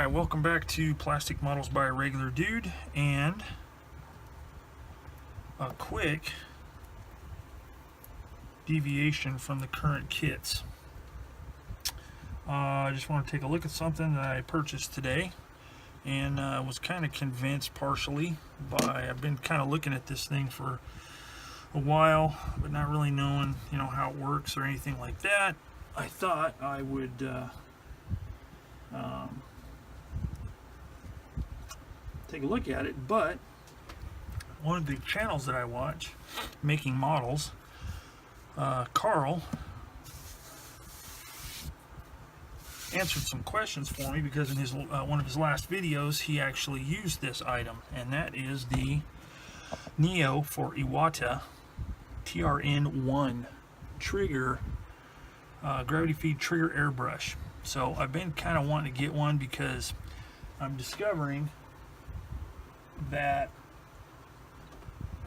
Alright, welcome back to Plastic Models by a Regular Dude, and a quick deviation from the current kits. I just want to take a look at something that I purchased today, and was kind of convinced partially by, I've been kind of looking at this thing for a while, but not really knowing, how it works or anything like that. I thought I would take a look at it, but one of the channels that I watch, Making Models, Carl, answered some questions for me because in his one of his last videos he actually used this item, and that is the Neo for Iwata TRN1 trigger, gravity feed trigger airbrush. So I've been kind of wanting to get one because I'm discovering that,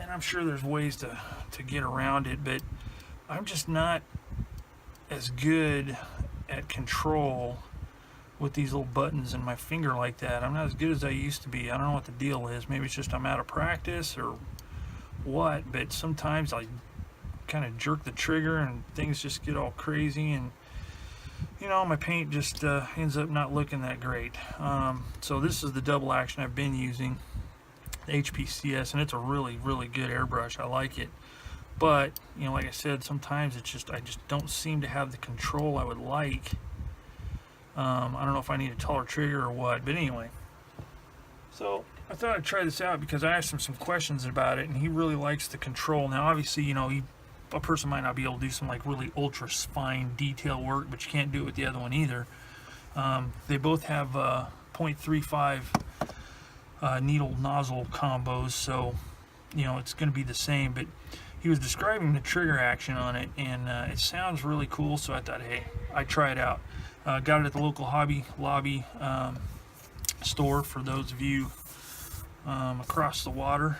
and I'm sure there's ways to get around it, but I'm just not as good at control with these little buttons in my finger like that. I'm not as good as I used to be. I don't know what the deal is. Maybe it's just I'm out of practice or what, but sometimes I kind of jerk the trigger and things just get all crazy, and my paint just ends up not looking that great. So this is the double action I've been using, the HPCS, and it's a really good airbrush. I like it, but like I said, sometimes it's just I just don't seem to have the control I would like. I don't know if I need a taller trigger or what, but anyway, so I thought I'd try this out because I asked him some questions about it, and he really likes the control. Now obviously, a person might not be able to do some like really ultra fine detail work, but you can't do it with the other one either. They both have 0.35 needle nozzle combos, so it's going to be the same. But he was describing the trigger action on it, and it sounds really cool, so I thought, hey, I'd try it out. Got it at the local Hobby Lobby store, for those of you across the water.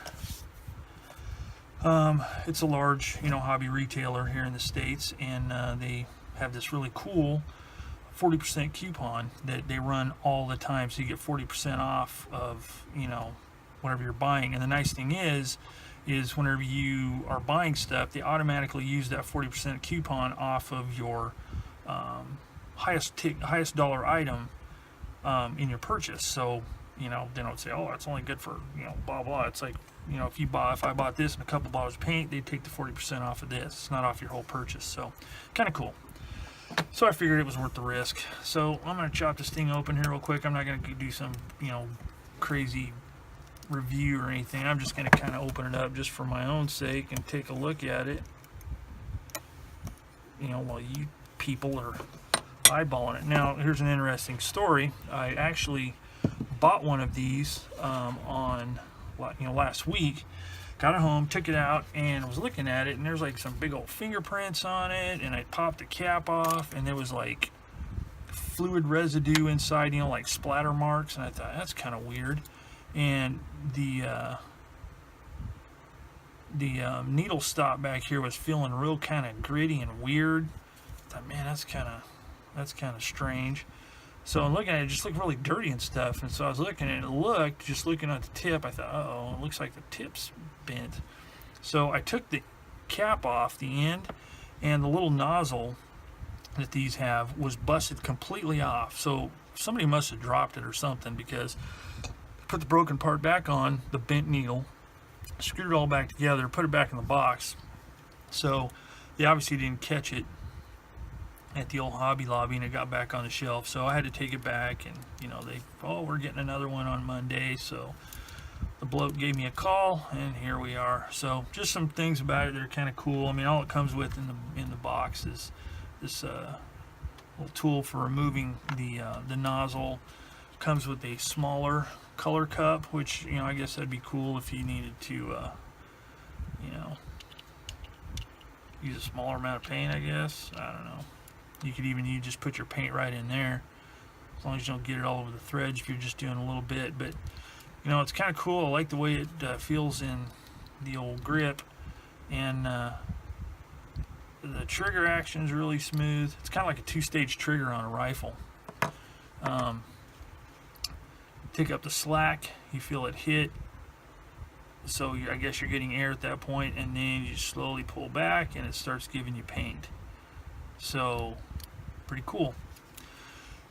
It's a large hobby retailer here in the States, and they have this really cool 40% coupon that they run all the time, so you get 40% off of whatever you're buying. And the nice thing is whenever you are buying stuff, they automatically use that 40% coupon off of your highest dollar item in your purchase. So they don't say, oh, it's only good for blah blah. It's like, if I bought this and a couple bottles of paint, they'd take the 40% off of this. It's not off your whole purchase, so kind of cool. So I figured it was worth the risk. So I'm going to chop this thing open here real quick. I'm not going to do some crazy review or anything. I'm just going to kind of open it up just for my own sake and take a look at it, while you people are eyeballing it. Now here's an interesting story. I actually bought one of these on last week. Got it home, took it out, and was looking at it, and there's like some big old fingerprints on it, and I popped the cap off, and there was like fluid residue inside, like splatter marks, and I thought, that's kind of weird. And the needle stop back here was feeling real kind of gritty and weird. I thought, man, that's kind of strange. So I'm looking at it, just looked really dirty and stuff, and so I was looking at it, just looking at the tip, I thought, uh-oh, it looks like the tip's bent. So I took the cap off the end, and the little nozzle that these have was busted completely off. So somebody must have dropped it or something, because I put the broken part back on the bent needle, screwed it all back together, put it back in the box. So they obviously didn't catch it at the old Hobby Lobby, and it got back on the shelf, so I had to take it back. And we're getting another one on Monday, so the bloke gave me a call, and here we are. So just some things about it that are kind of cool. I mean, all it comes with in the box is this little tool for removing the nozzle. Comes with a smaller color cup, which I guess that'd be cool if you needed to use a smaller amount of paint, I guess. I don't know. You could even just put your paint right in there, as long as you don't get it all over the threads if you're just doing a little bit. But it's kind of cool. I like the way it feels in the old grip, and the trigger action is really smooth. It's kind of like a two-stage trigger on a rifle. pick up the slack, you feel it hit, so I guess you're getting air at that point, and then you slowly pull back and it starts giving you paint. So pretty cool.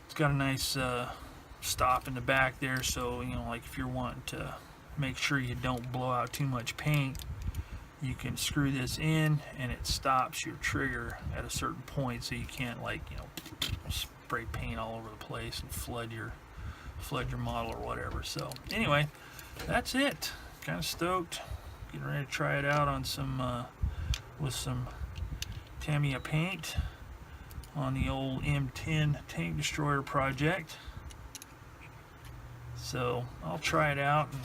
It's got a nice stop in the back there, so you know, like if you're wanting to make sure you don't blow out too much paint, you can screw this in and it stops your trigger at a certain point, so you can't, like, you know, spray paint all over the place and flood your model or whatever. So anyway, that's it. Kind of stoked, getting ready to try it out on some with some Tamiya paint on the old M10 tank destroyer project. So I'll try it out and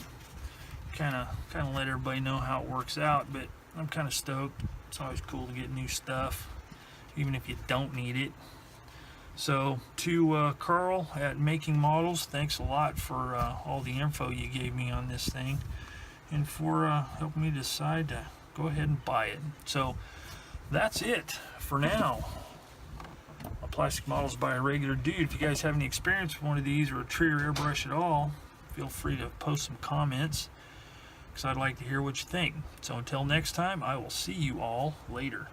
kind of let everybody know how it works out. But I'm kind of stoked. It's always cool to get new stuff, even if you don't need it. So to Carl at Making Models, thanks a lot for all the info you gave me on this thing, and for helping me decide to go ahead and buy it. So that's it for now. A plastic models by a regular dude. If you guys have any experience with one of these or a trigger airbrush at all, feel free to post some comments, because I'd like to hear what you think. So until next time, I will see you all later.